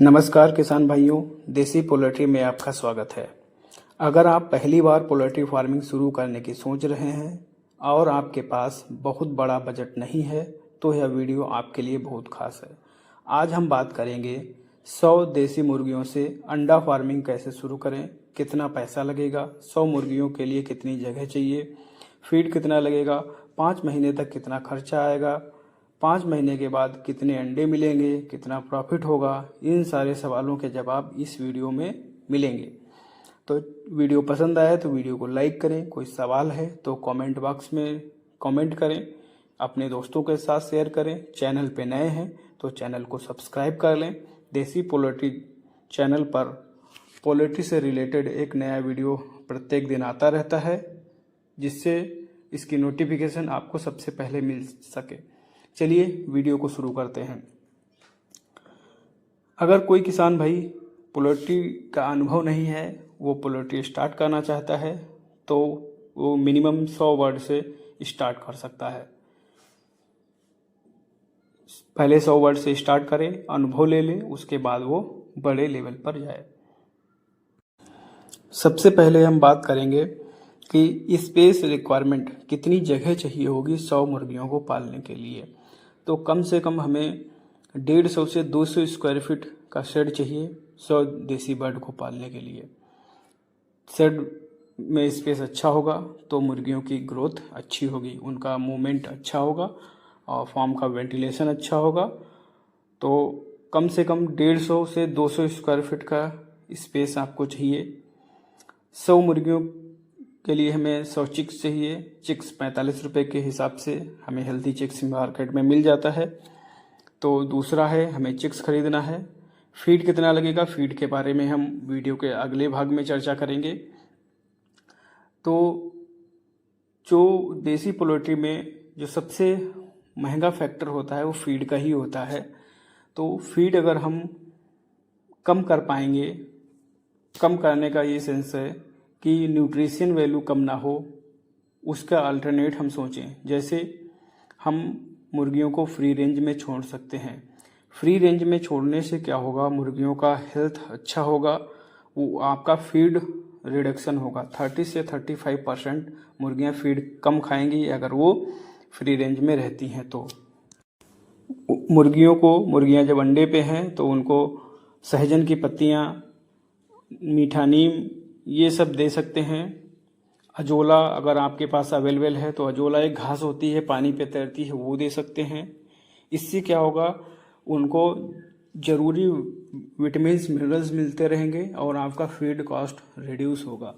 नमस्कार किसान भाइयों, देसी पोल्ट्री में आपका स्वागत है। अगर आप पहली बार पोल्ट्री फार्मिंग शुरू करने की सोच रहे हैं और आपके पास बहुत बड़ा बजट नहीं है तो यह वीडियो आपके लिए बहुत खास है। आज हम बात करेंगे 100 देसी मुर्गियों से अंडा फार्मिंग कैसे शुरू करें, कितना पैसा लगेगा, 100 मुर्गियों के लिए कितनी जगह चाहिए, फीड कितना लगेगा, 5 महीने तक कितना खर्चा आएगा, 5 महीने के बाद कितने अंडे मिलेंगे, कितना प्रॉफिट होगा। इन सारे सवालों के जवाब इस वीडियो में मिलेंगे। तो वीडियो पसंद आया तो वीडियो को लाइक करें, कोई सवाल है तो कमेंट बॉक्स में कमेंट करें, अपने दोस्तों के साथ शेयर करें। चैनल पे नए हैं तो चैनल को सब्सक्राइब कर लें। देसी पोल्ट्री चैनल पर पोल्ट्री से रिलेटेड एक नया वीडियो प्रत्येक दिन आता रहता है, जिससे इसकी नोटिफिकेशन आपको सबसे पहले मिल सके। चलिए वीडियो को शुरू करते हैं। अगर कोई किसान भाई पोल्ट्री का अनुभव नहीं है, वो पोल्ट्री स्टार्ट करना चाहता है, तो वो मिनिमम 100 वर्ड से स्टार्ट कर सकता है। पहले 100 वर्ड से स्टार्ट करे, अनुभव ले ले, उसके बाद वो बड़े लेवल पर जाए। सबसे पहले हम बात करेंगे कि स्पेस रिक्वायरमेंट, कितनी जगह चाहिए होगी 100 मुर्गियों को पालने के लिए। तो कम से कम हमें 150 से 200 स्क्वायर फीट का शेड चाहिए 100 देसी बर्ड को पालने के लिए। शेड में स्पेस अच्छा होगा तो मुर्गियों की ग्रोथ अच्छी होगी, उनका मूवमेंट अच्छा होगा और फार्म का वेंटिलेशन अच्छा होगा। तो कम से कम 150 से 200 स्क्वायर फीट का स्पेस आपको चाहिए। 100 मुर्गियों के लिए हमें 100 चिक्स चाहिए। चिक्स 45 रुपये के हिसाब से हमें हेल्दी चिक्स मार्केट में मिल जाता है। तो दूसरा है, हमें चिक्स खरीदना है। फीड कितना लगेगा, फीड के बारे में हम वीडियो के अगले भाग में चर्चा करेंगे। तो जो देसी पोल्ट्री में जो सबसे महंगा फैक्टर होता है वो फीड का ही होता है। तो फीड अगर हम कम कर पाएंगे, कम करने का ये सेंस है कि न्यूट्रिशन वैल्यू कम ना हो, उसका अल्टरनेट हम सोचें। जैसे हम मुर्गियों को फ्री रेंज में छोड़ सकते हैं। फ्री रेंज में छोड़ने से क्या होगा, मुर्गियों का हेल्थ अच्छा होगा, वो आपका फीड रिडक्शन होगा। 30 से 35% मुर्गियां फीड कम खाएंगी अगर वो फ्री रेंज में रहती हैं। तो मुर्गियां जब अंडे पे हैं तो उनको सहजन की पत्तियां, मीठा नीम, ये सब दे सकते हैं। अजोला अगर आपके पास अवेलेबल है तो अजोला एक घास होती है, पानी पे तैरती है, वो दे सकते हैं। इससे क्या होगा, उनको जरूरी विटामिन्स मिनरल्स मिलते रहेंगे और आपका फीड कॉस्ट रिड्यूस होगा।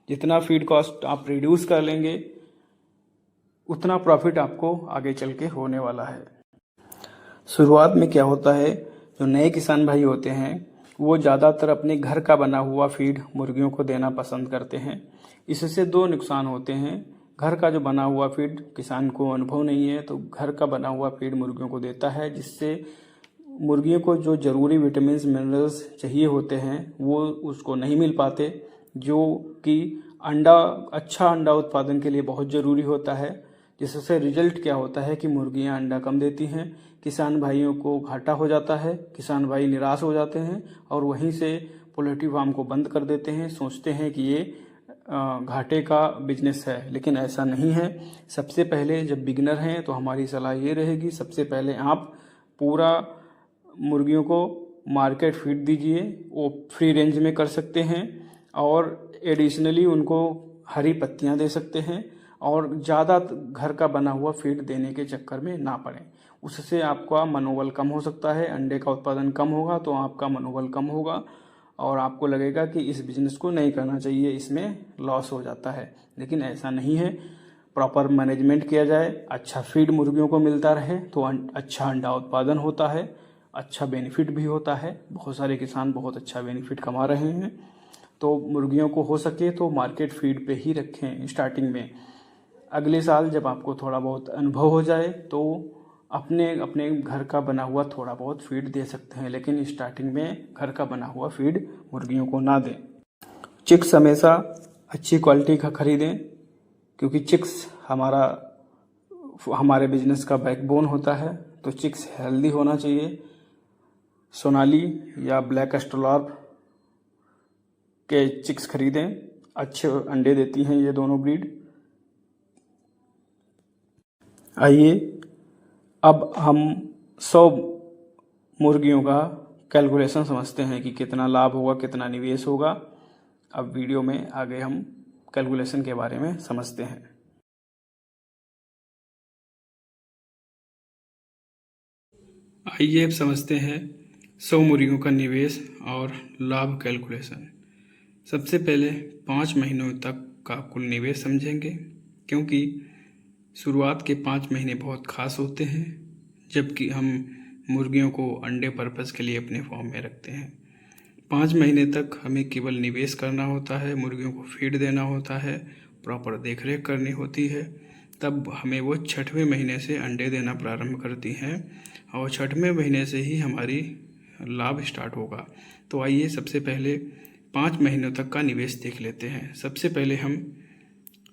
जितना फीड कॉस्ट आप रिड्यूस कर लेंगे उतना प्रॉफिट आपको आगे चल के होने वाला है। शुरुआत में क्या होता है, जो नए किसान भाई होते हैं वो ज़्यादातर अपने घर का बना हुआ फीड मुर्गियों को देना पसंद करते हैं। इससे दो नुकसान होते हैं। घर का जो बना हुआ फीड, किसान को अनुभव नहीं है तो घर का बना हुआ फीड मुर्गियों को देता है, जिससे मुर्गियों को जो ज़रूरी विटामिन्स मिनरल्स चाहिए होते हैं वो उसको नहीं मिल पाते, जो कि अच्छा अंडा उत्पादन के लिए बहुत ज़रूरी होता है। जिससे रिजल्ट क्या होता है कि मुर्गियां अंडा कम देती हैं, किसान भाइयों को घाटा हो जाता है, किसान भाई निराश हो जाते हैं और वहीं से पोल्ट्री फार्म को बंद कर देते हैं। सोचते हैं कि ये घाटे का बिजनेस है, लेकिन ऐसा नहीं है। सबसे पहले जब बिगिनर हैं तो हमारी सलाह ये रहेगी, सबसे पहले आप पूरा मुर्गियों को मार्केट फीड दीजिए, वो फ्री रेंज में कर सकते हैं और एडिशनली उनको हरी पत्तियां दे सकते हैं और ज़्यादा घर का बना हुआ फीड देने के चक्कर में ना पड़े। उससे आपका मनोबल कम हो सकता है, अंडे का उत्पादन कम होगा तो आपका मनोबल कम होगा और आपको लगेगा कि इस बिज़नेस को नहीं करना चाहिए, इसमें लॉस हो जाता है। लेकिन ऐसा नहीं है। प्रॉपर मैनेजमेंट किया जाए, अच्छा फीड मुर्गियों को मिलता रहे तो अच्छा अंडा उत्पादन होता है, अच्छा बेनिफिट भी होता है। बहुत सारे किसान बहुत अच्छा बेनिफिट कमा रहे हैं। तो मुर्गियों को हो सके तो मार्केट फीड पे ही रखें स्टार्टिंग में। अगले साल जब आपको थोड़ा बहुत अनुभव हो जाए तो अपने अपने घर का बना हुआ थोड़ा बहुत फीड दे सकते हैं, लेकिन स्टार्टिंग में घर का बना हुआ फीड मुर्गियों को ना दें। चिक्स हमेशा अच्छी क्वालिटी का खरीदें, क्योंकि चिक्स हमारे बिजनेस का बैकबोन होता है। तो चिक्स हेल्दी होना चाहिए। सोनाली या ब्लैक एस्ट्रोलार्प के चिक्स खरीदें। अच्छे अंडे देती हैं ये दोनों ब्रीड। आइए अब हम 100 मुर्गियों का कैलकुलेशन समझते हैं कि कितना लाभ होगा, कितना निवेश होगा। अब वीडियो में आगे हम कैलकुलेशन के बारे में समझते हैं। आइए अब समझते हैं 100 मुर्गियों का निवेश और लाभ कैलकुलेशन। सबसे पहले 5 महीनों तक का कुल निवेश समझेंगे, क्योंकि शुरुआत के 5 महीने बहुत खास होते हैं, जबकि हम मुर्गियों को अंडे पर्पज़ के लिए अपने फॉर्म में रखते हैं। 5 महीने तक हमें केवल निवेश करना होता है, मुर्गियों को फीड देना होता है, प्रॉपर देखरेख करनी होती है। तब हमें वो 6वें महीने से अंडे देना प्रारंभ करती हैं और 6वें महीने से ही हमारी लाभ स्टार्ट होगा। तो आइए सबसे पहले 5 महीनों तक का निवेश देख लेते हैं। सबसे पहले हम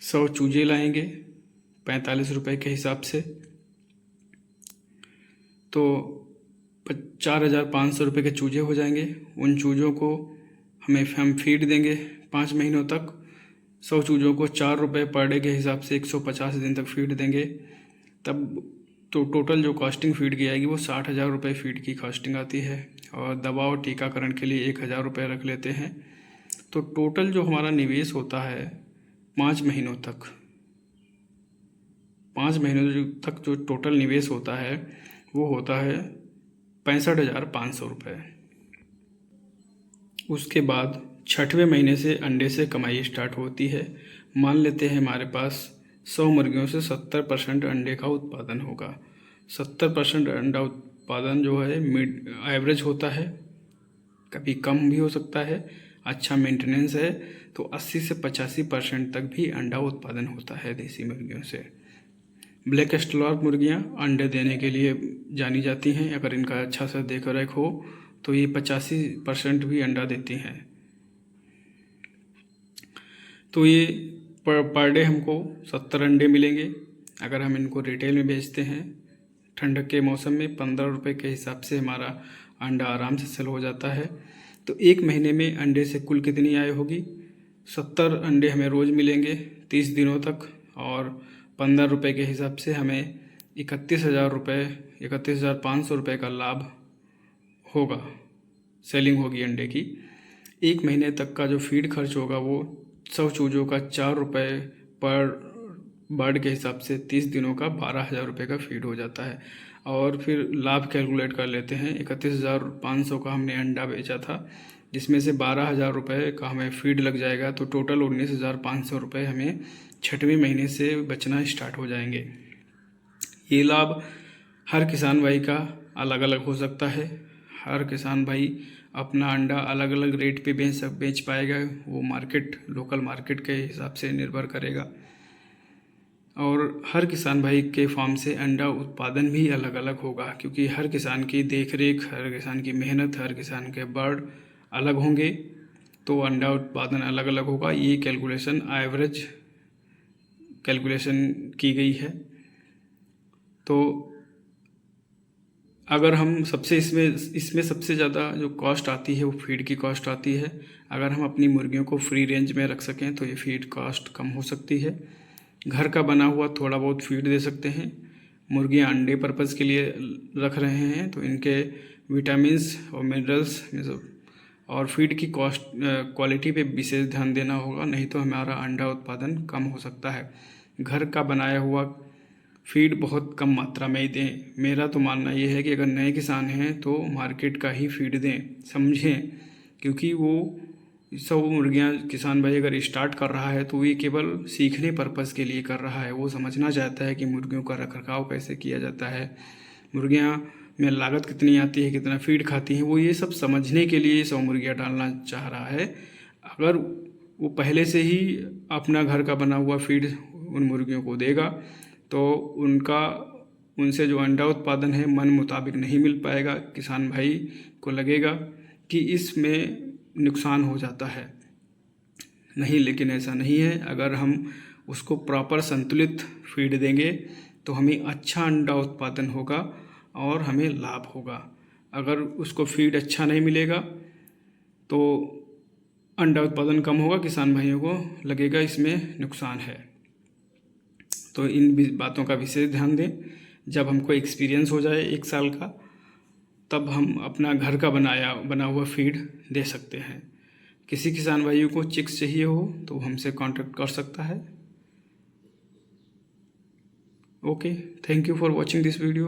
100 चूजे लाएंगे 45 रुपये के हिसाब से, तो 4,500 रुपये के चूजे हो जाएंगे। उन चूज़ों को हम फीड देंगे 5 महीनों तक। 100 चूज़ों को 4 रुपये पर डे के हिसाब से 150 दिन तक फीड देंगे। तब तो टोटल जो कॉस्टिंग फीड की आएगी वो 60,000 रुपये फीड की कॉस्टिंग आती है। और दवा और टीकाकरण के लिए 1,000 रुपये रख लेते हैं। तो टोटल जो हमारा निवेश होता है 5 महीनों तक, 5 महीनों तक जो टोटल निवेश होता है वो होता है 65,500 रुपये। उसके बाद 6वें महीने से अंडे से कमाई स्टार्ट होती है। मान लेते हैं हमारे पास 100 मुर्गियों से 70% अंडे का उत्पादन होगा। 70% अंडा उत्पादन जो है मिड एवरेज होता है, कभी कम भी हो सकता है। अच्छा मेंटेनेंस है तो 80 से 85% तक भी अंडा उत्पादन होता है देसी मुर्गियों से। ब्लैक एस्ट्रोलार्प मुर्गियाँ अंडे देने के लिए जानी जाती हैं। अगर इनका अच्छा सा देख रेख हो तो ये 85% भी अंडा देती हैं। तो ये पर डे हमको 70 अंडे मिलेंगे। अगर हम इनको रिटेल में बेचते हैं ठंडक के मौसम में 15 रुपये के हिसाब से हमारा अंडा आराम से सेल हो जाता है। तो 1 महीने में अंडे से कुल कितनी आय होगी? 70 अंडे हमें रोज़ मिलेंगे 30 दिनों तक, और 15 रुपये के हिसाब से हमें 31,000 रुपये, 31,500 रुपये का लाभ होगा। सेलिंग होगी अंडे की। 1 महीने तक का जो फीड खर्च होगा वो 100 चूज़ों का 4 रुपये पर बर्ड के हिसाब से 30 दिनों का 12,000 रुपये का फीड हो जाता है। और फिर लाभ कैलकुलेट कर लेते हैं। 31,500 का हमने अंडा बेचा था, जिसमें से 12,000 रुपये का हमें फीड लग जाएगा, तो टोटल 19,500 रुपये हमें 6वें महीने से बचना स्टार्ट हो जाएंगे। ये लाभ हर किसान भाई का अलग अलग हो सकता है। हर किसान भाई अपना अंडा अलग अलग रेट पे बेच पाएगा। वो लोकल मार्केट के हिसाब से निर्भर करेगा। और हर किसान भाई के फार्म से अंडा उत्पादन भी अलग अलग होगा, क्योंकि हर किसान की देखरेख, हर किसान की मेहनत, हर किसान के बर्ड अलग होंगे, तो अंडा उत्पादन अलग अलग होगा। ये कैलकुलेशन एवरेज कैलकुलेशन की गई है। तो अगर हम इसमें सबसे ज़्यादा जो कॉस्ट आती है वो फीड की कॉस्ट आती है। अगर हम अपनी मुर्गियों को फ्री रेंज में रख सकें तो ये फीड कॉस्ट कम हो सकती है। घर का बना हुआ थोड़ा बहुत फीड दे सकते हैं। मुर्गियाँ अंडे पर्पज़ के लिए रख रहे हैं तो इनके विटामिन्स और मिनरल्स और फीड की क्वालिटी पे विशेष ध्यान देना होगा, नहीं तो हमारा अंडा उत्पादन कम हो सकता है। घर का बनाया हुआ फीड बहुत कम मात्रा में ही दें। मेरा तो मानना ये है कि अगर नए किसान हैं तो मार्केट का ही फीड दें, समझें, क्योंकि वो 100 मुर्गियाँ किसान भाई अगर स्टार्ट कर रहा है तो ये केवल सीखने पर्पज़ के लिए कर रहा है। वो समझना चाहता है कि मुर्गियों का रखरखाव कैसे किया जाता है, मुर्गियाँ में लागत कितनी आती है, कितना फीड खाती हैं, वो ये सब समझने के लिए 100 मुर्गियाँ डालना चाह रहा है। अगर वो पहले से ही अपना घर का बना हुआ फीड उन मुर्गियों को देगा तो उनसे जो अंडा उत्पादन है मन मुताबिक नहीं मिल पाएगा। किसान भाई को लगेगा कि इसमें नुकसान हो जाता है। नहीं, लेकिन ऐसा नहीं है। अगर हम उसको प्रॉपर संतुलित फीड देंगे तो हमें अच्छा अंडा उत्पादन होगा और हमें लाभ होगा। अगर उसको फीड अच्छा नहीं मिलेगा तो अंडा उत्पादन कम होगा, किसान भाइयों को लगेगा इसमें नुकसान है। तो इन बातों का विशेष ध्यान दें। जब हमको एक्सपीरियंस हो जाए 1 साल का, तब हम अपना घर का बना हुआ फीड दे सकते हैं। किसी किसान भाइयों को चिक्स चाहिए हो तो हमसे कांटेक्ट कर सकता है। Okay, thank you for watching this video.